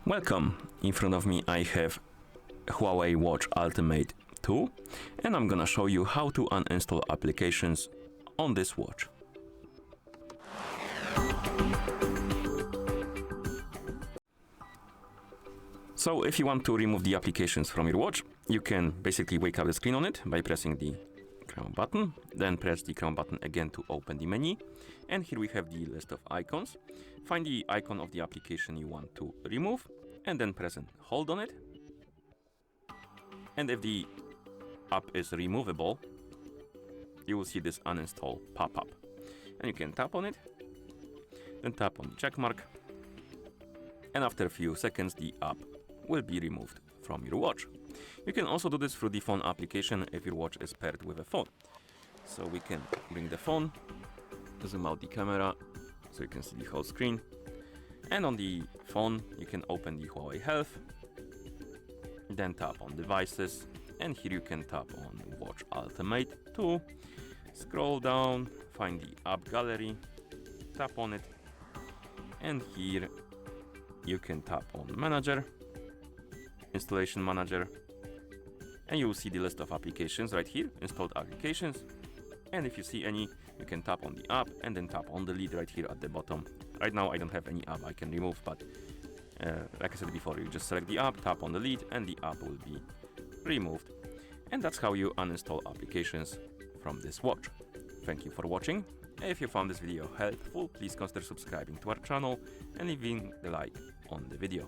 Welcome! In front of me I have HUAWEI Watch Ultimate 2 and I'm gonna show you how to uninstall applications on this watch. So if you want to remove the applications from your watch, you can basically wake up the screen on it by pressing the crown button, then press the crown button again to open the menu, and here we have the list of icons. Find the icon of the application you want to remove and then press and hold on it. And if the app is removable, you will see this uninstall pop-up, and you can tap on it, then tap on the check mark, and after a few seconds the app will be removed from your watch. You can also do this through the phone application if your watch is paired with a phone. So we can bring the phone, zoom out the camera so you can see the whole screen, and on the phone you can open the HUAWEI Health, then tap on devices, and here you can tap on Watch Ultimate 2, scroll down, find the app gallery, tap on it, and here you can tap on Manager, Installation Manager, and you will see the list of applications right here, installed applications. And if you see any, you can tap on the app and then tap on delete right here at the bottom. Right now I don't have any app I can remove, but like I said before, you just select the app, tap on delete, and the app will be removed. And that's how you uninstall applications from this watch. Thank you for watching. If you found this video helpful, please consider subscribing to our channel and leaving the like on the video.